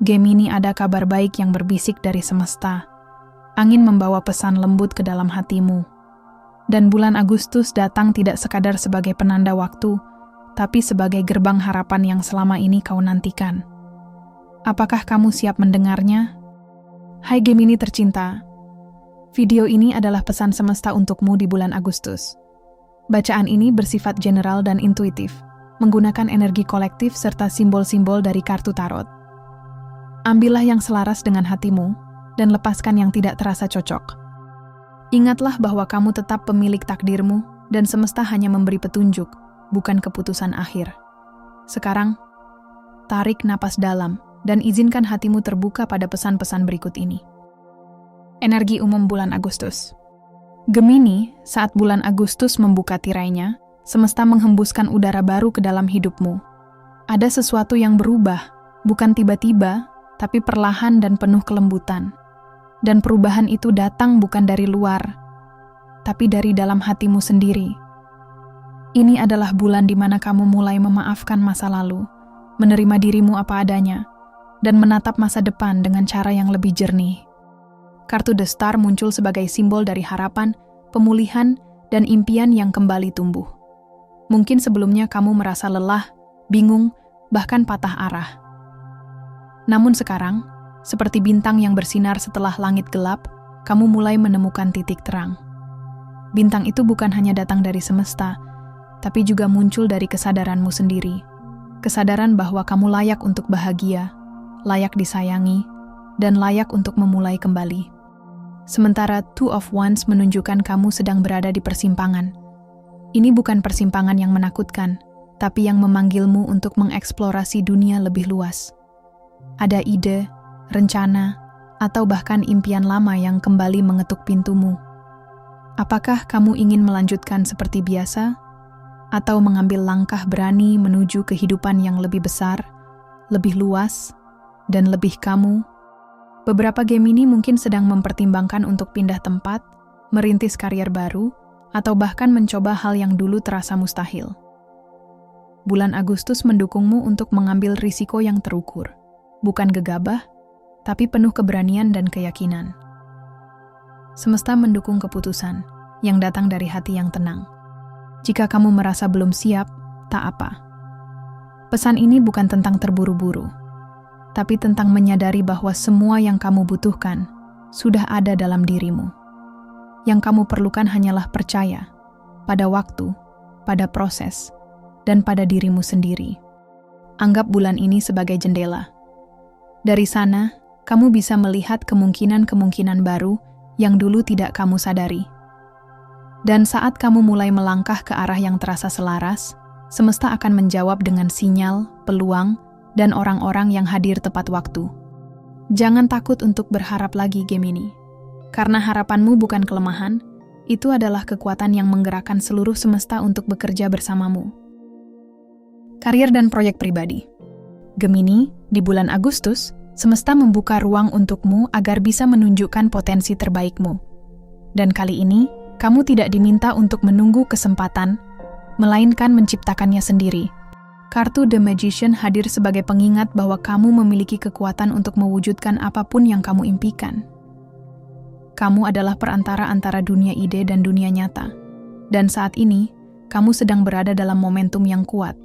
Gemini, ada kabar baik yang berbisik dari semesta. Angin membawa pesan lembut ke dalam hatimu. Dan bulan Agustus datang tidak sekadar sebagai penanda waktu, tapi sebagai gerbang harapan yang selama ini kau nantikan. Apakah kamu siap mendengarnya? Hai Gemini tercinta, video ini adalah pesan semesta untukmu di bulan Agustus. Bacaan ini bersifat general dan intuitif, menggunakan energi kolektif serta simbol-simbol dari kartu tarot. Ambillah yang selaras dengan hatimu, dan lepaskan yang tidak terasa cocok. Ingatlah bahwa kamu tetap pemilik takdirmu, dan semesta hanya memberi petunjuk, bukan keputusan akhir. Sekarang, tarik napas dalam, dan izinkan hatimu terbuka pada pesan-pesan berikut ini. Energi umum bulan Agustus. Gemini, saat bulan Agustus membuka tirainya, semesta menghembuskan udara baru ke dalam hidupmu. Ada sesuatu yang berubah, bukan tiba-tiba, tapi perlahan dan penuh kelembutan. Dan perubahan itu datang bukan dari luar, tapi dari dalam hatimu sendiri. Ini adalah bulan di mana kamu mulai memaafkan masa lalu, menerima dirimu apa adanya, dan menatap masa depan dengan cara yang lebih jernih. Kartu The Star muncul sebagai simbol dari harapan, pemulihan, dan impian yang kembali tumbuh. Mungkin sebelumnya kamu merasa lelah, bingung, bahkan patah arah. Namun sekarang, seperti bintang yang bersinar setelah langit gelap, kamu mulai menemukan titik terang. Bintang itu bukan hanya datang dari semesta, tapi juga muncul dari kesadaranmu sendiri. Kesadaran bahwa kamu layak untuk bahagia, layak disayangi, dan layak untuk memulai kembali. Sementara Two of Wands menunjukkan kamu sedang berada di persimpangan. Ini bukan persimpangan yang menakutkan, tapi yang memanggilmu untuk mengeksplorasi dunia lebih luas. Ada ide, rencana, atau bahkan impian lama yang kembali mengetuk pintumu. Apakah kamu ingin melanjutkan seperti biasa? Atau mengambil langkah berani menuju kehidupan yang lebih besar, lebih luas, dan lebih kamu? Beberapa Gemini mungkin sedang mempertimbangkan untuk pindah tempat, merintis karier baru, atau bahkan mencoba hal yang dulu terasa mustahil. Bulan Agustus mendukungmu untuk mengambil risiko yang terukur. Bukan gegabah, tapi penuh keberanian dan keyakinan. Semesta mendukung keputusan yang datang dari hati yang tenang. Jika kamu merasa belum siap, tak apa. Pesan ini bukan tentang terburu-buru, tapi tentang menyadari bahwa semua yang kamu butuhkan sudah ada dalam dirimu. Yang kamu perlukan hanyalah percaya pada waktu, pada proses, dan pada dirimu sendiri. Anggap bulan ini sebagai jendela. Dari sana, kamu bisa melihat kemungkinan-kemungkinan baru yang dulu tidak kamu sadari. Dan saat kamu mulai melangkah ke arah yang terasa selaras, semesta akan menjawab dengan sinyal, peluang, dan orang-orang yang hadir tepat waktu. Jangan takut untuk berharap lagi, Gemini. Karena harapanmu bukan kelemahan, itu adalah kekuatan yang menggerakkan seluruh semesta untuk bekerja bersamamu. Karier dan proyek pribadi. Gemini, di bulan Agustus, semesta membuka ruang untukmu agar bisa menunjukkan potensi terbaikmu. Dan kali ini, kamu tidak diminta untuk menunggu kesempatan, melainkan menciptakannya sendiri. Kartu The Magician hadir sebagai pengingat bahwa kamu memiliki kekuatan untuk mewujudkan apapun yang kamu impikan. Kamu adalah perantara antara dunia ide dan dunia nyata. Dan saat ini, kamu sedang berada dalam momentum yang kuat.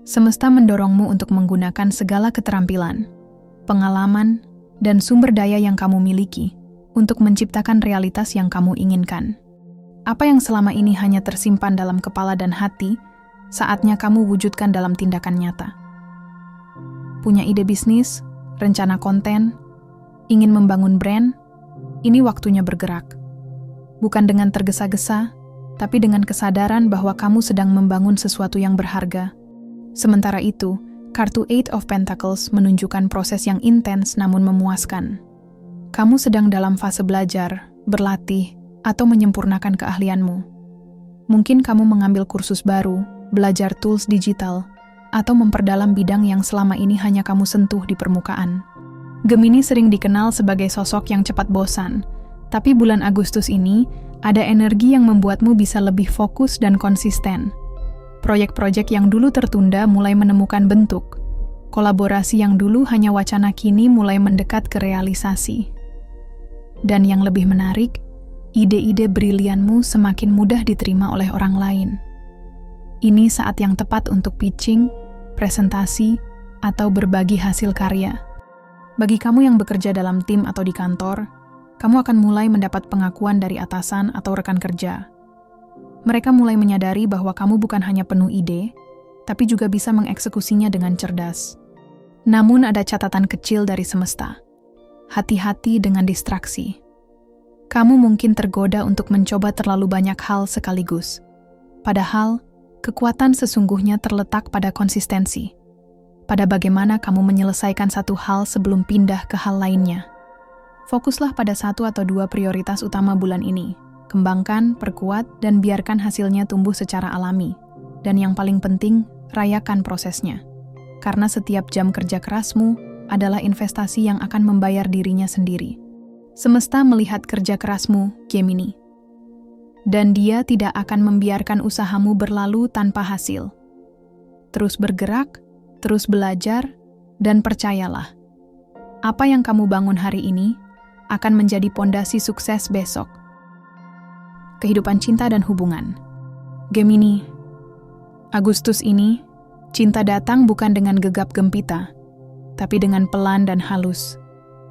Semesta mendorongmu untuk menggunakan segala keterampilan, pengalaman, dan sumber daya yang kamu miliki untuk menciptakan realitas yang kamu inginkan. Apa yang selama ini hanya tersimpan dalam kepala dan hati, saatnya kamu wujudkan dalam tindakan nyata. Punya ide bisnis, rencana konten, ingin membangun brand, ini waktunya bergerak. Bukan dengan tergesa-gesa, tapi dengan kesadaran bahwa kamu sedang membangun sesuatu yang berharga. Sementara itu, kartu Eight of Pentacles menunjukkan proses yang intens namun memuaskan. Kamu sedang dalam fase belajar, berlatih, atau menyempurnakan keahlianmu. Mungkin kamu mengambil kursus baru, belajar tools digital, atau memperdalam bidang yang selama ini hanya kamu sentuh di permukaan. Gemini sering dikenal sebagai sosok yang cepat bosan, tapi bulan Agustus ini ada energi yang membuatmu bisa lebih fokus dan konsisten. Proyek-proyek yang dulu tertunda mulai menemukan bentuk, Kolaborasi yang dulu hanya wacana kini mulai mendekat ke realisasi. Dan yang lebih menarik, ide-ide brilianmu semakin mudah diterima oleh orang lain. Ini saat yang tepat untuk pitching, presentasi, atau berbagi hasil karya. Bagi kamu yang bekerja dalam tim atau di kantor, kamu akan mulai mendapat pengakuan dari atasan atau rekan kerja. Mereka mulai menyadari bahwa kamu bukan hanya penuh ide, tapi juga bisa mengeksekusinya dengan cerdas. Namun ada catatan kecil dari semesta. Hati-hati dengan distraksi. Kamu mungkin tergoda untuk mencoba terlalu banyak hal sekaligus. Padahal, kekuatan sesungguhnya terletak pada konsistensi. Pada bagaimana kamu menyelesaikan satu hal sebelum pindah ke hal lainnya. Fokuslah pada 1 atau 2 prioritas utama bulan ini. Kembangkan, perkuat, dan biarkan hasilnya tumbuh secara alami. Dan yang paling penting, rayakan prosesnya. Karena setiap jam kerja kerasmu adalah investasi yang akan membayar dirinya sendiri. Semesta melihat kerja kerasmu, Gemini. Dan dia tidak akan membiarkan usahamu berlalu tanpa hasil. Terus bergerak, terus belajar, dan percayalah. Apa yang kamu bangun hari ini akan menjadi pondasi sukses besok. Kehidupan cinta dan hubungan. Gemini, Agustus ini, cinta datang bukan dengan gegap gempita, tapi dengan pelan dan halus,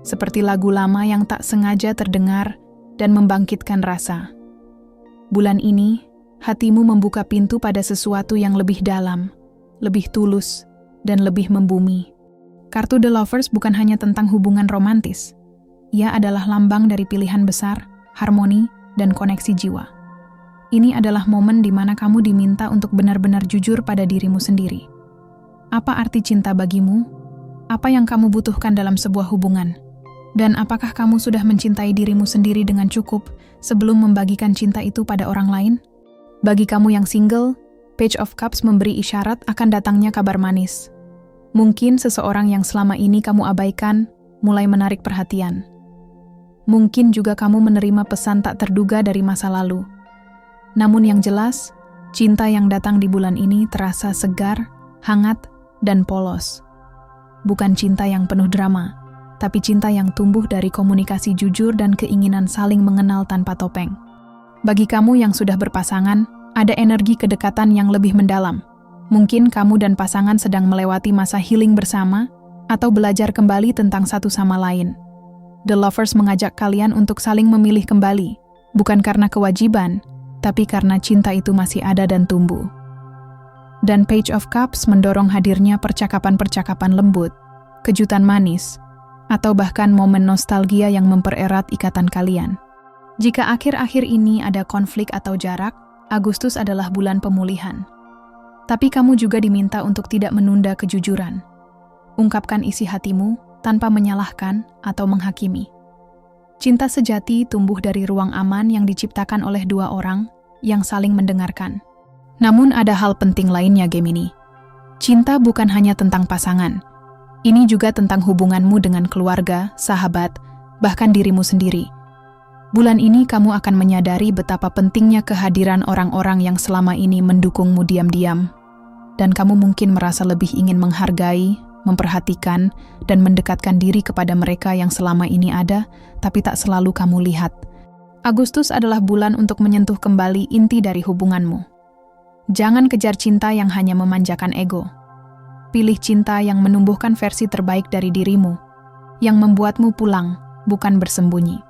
seperti lagu lama yang tak sengaja terdengar dan membangkitkan rasa. Bulan ini, hatimu membuka pintu pada sesuatu yang lebih dalam, lebih tulus, dan lebih membumi. Kartu The Lovers bukan hanya tentang hubungan romantis. Ia adalah lambang dari pilihan besar, harmoni, dan koneksi jiwa. Ini adalah momen di mana kamu diminta untuk benar-benar jujur pada dirimu sendiri. Apa arti cinta bagimu? Apa yang kamu butuhkan dalam sebuah hubungan? Dan apakah kamu sudah mencintai dirimu sendiri dengan cukup sebelum membagikan cinta itu pada orang lain? Bagi kamu yang single, Page of Cups memberi isyarat akan datangnya kabar manis. Mungkin seseorang yang selama ini kamu abaikan mulai menarik perhatian. Mungkin juga kamu menerima pesan tak terduga dari masa lalu. Namun yang jelas, cinta yang datang di bulan ini terasa segar, hangat, dan polos. Bukan cinta yang penuh drama, tapi cinta yang tumbuh dari komunikasi jujur dan keinginan saling mengenal tanpa topeng. Bagi kamu yang sudah berpasangan, ada energi kedekatan yang lebih mendalam. Mungkin kamu dan pasangan sedang melewati masa healing bersama, atau belajar kembali tentang satu sama lain. The Lovers mengajak kalian untuk saling memilih kembali, bukan karena kewajiban, tapi karena cinta itu masih ada dan tumbuh. Dan Page of Cups mendorong hadirnya percakapan-percakapan lembut, kejutan manis, atau bahkan momen nostalgia yang mempererat ikatan kalian. Jika akhir-akhir ini ada konflik atau jarak, Agustus adalah bulan pemulihan. Tapi kamu juga diminta untuk tidak menunda kejujuran. Ungkapkan isi hatimu tanpa menyalahkan atau menghakimi. Cinta sejati tumbuh dari ruang aman yang diciptakan oleh 2 orang yang saling mendengarkan. Namun ada hal penting lainnya, Gemini. Cinta bukan hanya tentang pasangan. Ini juga tentang hubunganmu dengan keluarga, sahabat, bahkan dirimu sendiri. Bulan ini kamu akan menyadari betapa pentingnya kehadiran orang-orang yang selama ini mendukungmu diam-diam. Dan kamu mungkin merasa lebih ingin menghargai, memperhatikan, dan mendekatkan diri kepada mereka yang selama ini ada, tapi tak selalu kamu lihat. Agustus adalah bulan untuk menyentuh kembali inti dari hubunganmu. Jangan kejar cinta yang hanya memanjakan ego. Pilih cinta yang menumbuhkan versi terbaik dari dirimu, yang membuatmu pulang, bukan bersembunyi.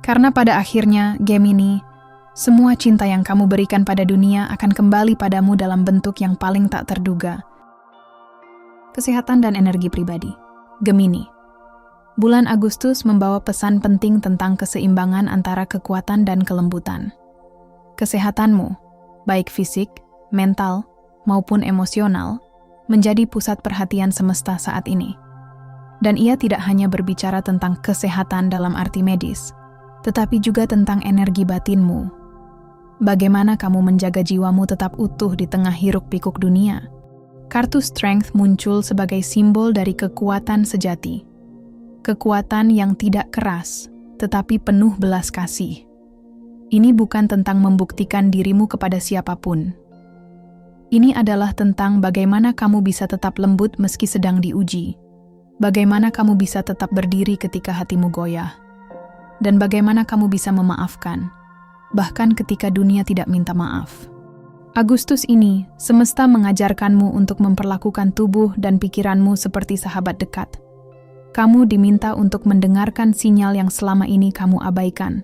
Karena pada akhirnya, Gemini, semua cinta yang kamu berikan pada dunia akan kembali padamu dalam bentuk yang paling tak terduga. Kesehatan dan energi pribadi. Gemini. Bulan Agustus membawa pesan penting tentang keseimbangan antara kekuatan dan kelembutan. Kesehatanmu, baik fisik, mental, maupun emosional, menjadi pusat perhatian semesta saat ini. Dan ia tidak hanya berbicara tentang kesehatan dalam arti medis, tetapi juga tentang energi batinmu. Bagaimana kamu menjaga jiwamu tetap utuh di tengah hiruk-pikuk dunia? Kartu Strength muncul sebagai simbol dari kekuatan sejati. Kekuatan yang tidak keras, tetapi penuh belas kasih. Ini bukan tentang membuktikan dirimu kepada siapapun. Ini adalah tentang bagaimana kamu bisa tetap lembut meski sedang diuji. Bagaimana kamu bisa tetap berdiri ketika hatimu goyah. Dan bagaimana kamu bisa memaafkan, bahkan ketika dunia tidak minta maaf. Agustus ini, semesta mengajarkanmu untuk memperlakukan tubuh dan pikiranmu seperti sahabat dekat. Kamu diminta untuk mendengarkan sinyal yang selama ini kamu abaikan.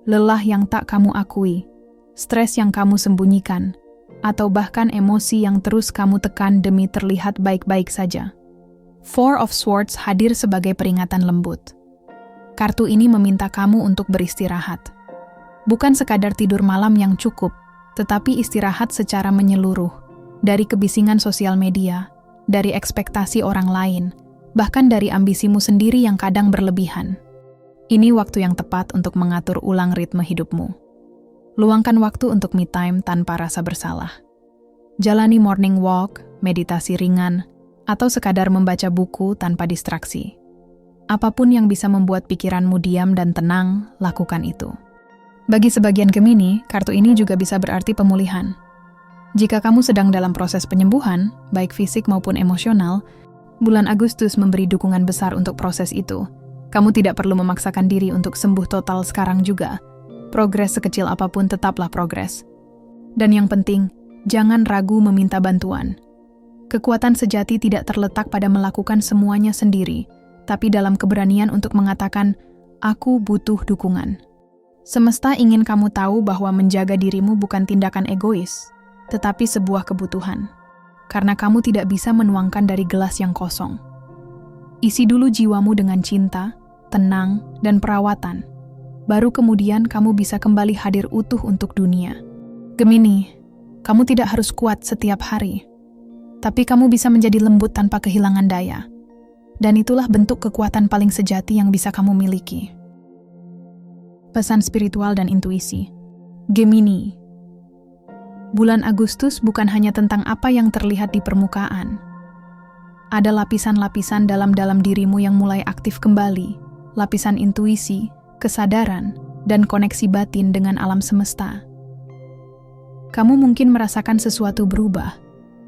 Lelah yang tak kamu akui, stres yang kamu sembunyikan, atau bahkan emosi yang terus kamu tekan demi terlihat baik-baik saja. Four of Swords hadir sebagai peringatan lembut. Kartu ini meminta kamu untuk beristirahat. Bukan sekadar tidur malam yang cukup, tetapi istirahat secara menyeluruh, dari kebisingan sosial media, dari ekspektasi orang lain, bahkan dari ambisimu sendiri yang kadang berlebihan. Ini waktu yang tepat untuk mengatur ulang ritme hidupmu. Luangkan waktu untuk me time tanpa rasa bersalah. Jalani morning walk, meditasi ringan, atau sekadar membaca buku tanpa distraksi. Apapun yang bisa membuat pikiranmu diam dan tenang, lakukan itu. Bagi sebagian Gemini, kartu ini juga bisa berarti pemulihan. Jika kamu sedang dalam proses penyembuhan, baik fisik maupun emosional, bulan Agustus memberi dukungan besar untuk proses itu. Kamu tidak perlu memaksakan diri untuk sembuh total sekarang juga. Progres sekecil apapun tetaplah progres. Dan yang penting, jangan ragu meminta bantuan. Kekuatan sejati tidak terletak pada melakukan semuanya sendiri, tapi dalam keberanian untuk mengatakan, "Aku butuh dukungan." Semesta ingin kamu tahu bahwa menjaga dirimu bukan tindakan egois, tetapi sebuah kebutuhan. Karena kamu tidak bisa menuangkan dari gelas yang kosong. Isi dulu jiwamu dengan cinta, tenang, dan perawatan. Baru kemudian kamu bisa kembali hadir utuh untuk dunia. Gemini, kamu tidak harus kuat setiap hari. Tapi kamu bisa menjadi lembut tanpa kehilangan daya. Dan itulah bentuk kekuatan paling sejati yang bisa kamu miliki. Pesan spiritual dan intuisi. Gemini, bulan Agustus bukan hanya tentang apa yang terlihat di permukaan. Ada lapisan-lapisan dalam dirimu yang mulai aktif kembali. Lapisan intuisi, kesadaran, dan koneksi batin dengan alam semesta. Kamu mungkin merasakan sesuatu berubah,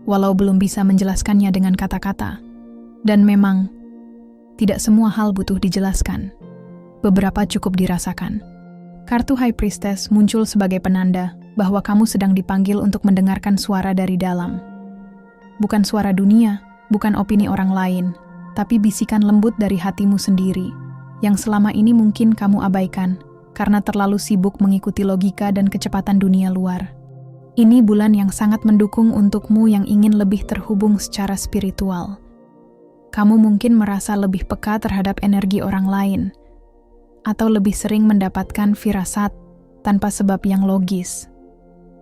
walau belum bisa menjelaskannya dengan kata-kata. Dan memang, tidak semua hal butuh dijelaskan. Beberapa cukup dirasakan. Kartu High Priestess muncul sebagai penanda bahwa kamu sedang dipanggil untuk mendengarkan suara dari dalam. Bukan suara dunia, bukan opini orang lain, tapi bisikan lembut dari hatimu sendiri, yang selama ini mungkin kamu abaikan karena terlalu sibuk mengikuti logika dan kecepatan dunia luar. Ini bulan yang sangat mendukung untukmu yang ingin lebih terhubung secara spiritual. Kamu mungkin merasa lebih peka terhadap energi orang lain, atau lebih sering mendapatkan firasat tanpa sebab yang logis.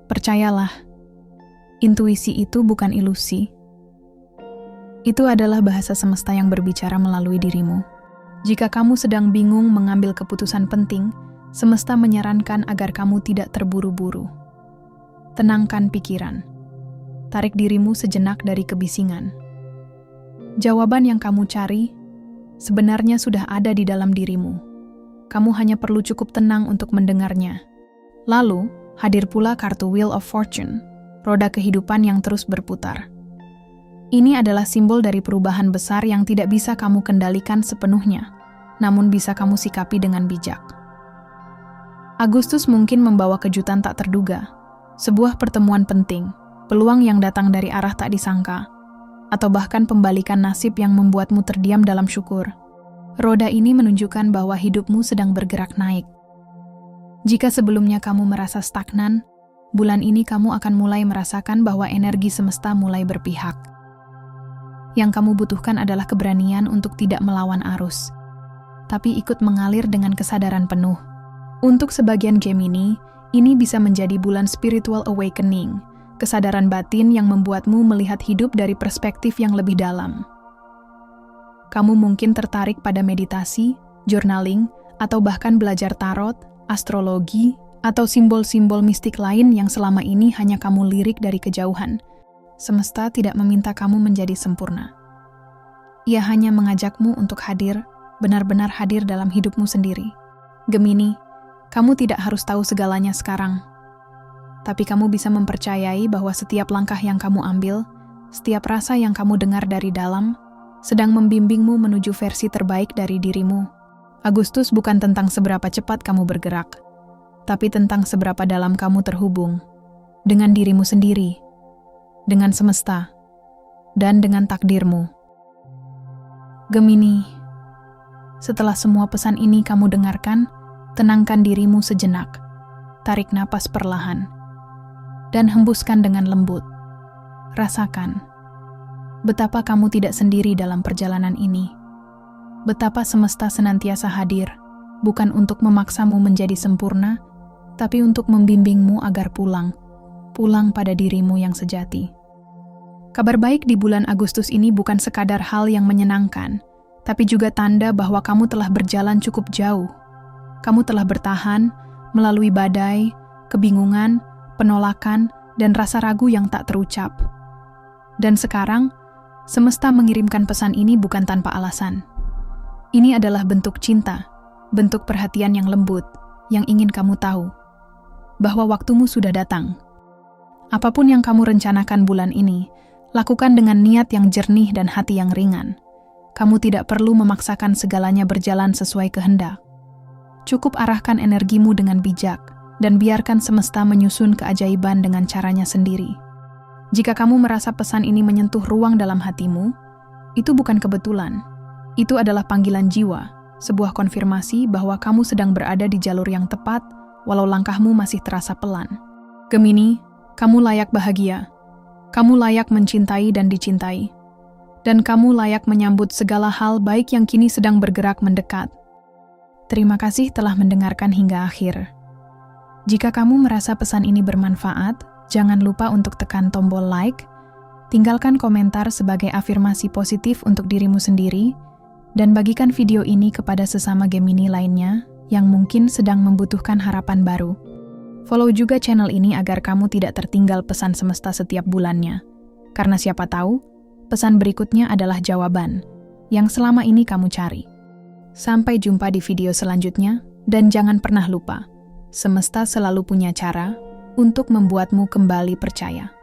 Percayalah, intuisi itu bukan ilusi. Itu adalah bahasa semesta yang berbicara melalui dirimu. Jika kamu sedang bingung mengambil keputusan penting, semesta menyarankan agar kamu tidak terburu-buru. Tenangkan pikiran. Tarik dirimu sejenak dari kebisingan. Jawaban yang kamu cari sebenarnya sudah ada di dalam dirimu. Kamu hanya perlu cukup tenang untuk mendengarnya. Lalu, hadir pula kartu Wheel of Fortune, roda kehidupan yang terus berputar. Ini adalah simbol dari perubahan besar yang tidak bisa kamu kendalikan sepenuhnya, namun bisa kamu sikapi dengan bijak. Agustus mungkin membawa kejutan tak terduga, sebuah pertemuan penting, peluang yang datang dari arah tak disangka, atau bahkan pembalikan nasib yang membuatmu terdiam dalam syukur. Roda ini menunjukkan bahwa hidupmu sedang bergerak naik. Jika sebelumnya kamu merasa stagnan, bulan ini kamu akan mulai merasakan bahwa energi semesta mulai berpihak. Yang kamu butuhkan adalah keberanian untuk tidak melawan arus, tapi ikut mengalir dengan kesadaran penuh. Untuk sebagian Gemini, ini bisa menjadi bulan spiritual awakening, kesadaran batin yang membuatmu melihat hidup dari perspektif yang lebih dalam. Kamu mungkin tertarik pada meditasi, journaling, atau bahkan belajar tarot, astrologi, atau simbol-simbol mistik lain yang selama ini hanya kamu lirik dari kejauhan. Semesta tidak meminta kamu menjadi sempurna. Ia hanya mengajakmu untuk hadir, benar-benar hadir dalam hidupmu sendiri. Gemini, kamu tidak harus tahu segalanya sekarang. tapi kamu bisa mempercayai bahwa setiap langkah yang kamu ambil, setiap rasa yang kamu dengar dari dalam, sedang membimbingmu menuju versi terbaik dari dirimu. Agustus bukan tentang seberapa cepat kamu bergerak, tapi tentang seberapa dalam kamu terhubung dengan dirimu sendiri, dengan semesta, dan dengan takdirmu. Gemini, setelah semua pesan ini kamu dengarkan, tenangkan dirimu sejenak, tarik napas perlahan, dan hembuskan dengan lembut. Rasakan betapa kamu tidak sendiri dalam perjalanan ini. Betapa semesta senantiasa hadir, bukan untuk memaksamu menjadi sempurna, tapi untuk membimbingmu agar pulang pada dirimu yang sejati. Kabar baik di bulan Agustus ini bukan sekadar hal yang menyenangkan, tapi juga tanda bahwa kamu telah berjalan cukup jauh. Kamu telah bertahan melalui badai, kebingungan, penolakan, dan rasa ragu yang tak terucap. Dan sekarang, semesta mengirimkan pesan ini bukan tanpa alasan. Ini adalah bentuk cinta, bentuk perhatian yang lembut, yang ingin kamu tahu bahwa waktumu sudah datang. Apapun yang kamu rencanakan bulan ini, lakukan dengan niat yang jernih dan hati yang ringan. Kamu tidak perlu memaksakan segalanya berjalan sesuai kehendak. Cukup arahkan energimu dengan bijak, dan biarkan semesta menyusun keajaiban dengan caranya sendiri. Jika kamu merasa pesan ini menyentuh ruang dalam hatimu, itu bukan kebetulan. Itu adalah panggilan jiwa, sebuah konfirmasi bahwa kamu sedang berada di jalur yang tepat, walau langkahmu masih terasa pelan. Gemini, kamu layak bahagia. Kamu layak mencintai dan dicintai. Dan kamu layak menyambut segala hal baik yang kini sedang bergerak mendekat. Terima kasih telah mendengarkan hingga akhir. Jika kamu merasa pesan ini bermanfaat, jangan lupa untuk tekan tombol like, tinggalkan komentar sebagai afirmasi positif untuk dirimu sendiri, dan bagikan video ini kepada sesama Gemini lainnya yang mungkin sedang membutuhkan harapan baru. Follow juga channel ini agar kamu tidak tertinggal pesan semesta setiap bulannya. Karena siapa tahu, pesan berikutnya adalah jawaban yang selama ini kamu cari. Sampai jumpa di video selanjutnya, dan jangan pernah lupa, semesta selalu punya cara untuk membuatmu kembali percaya.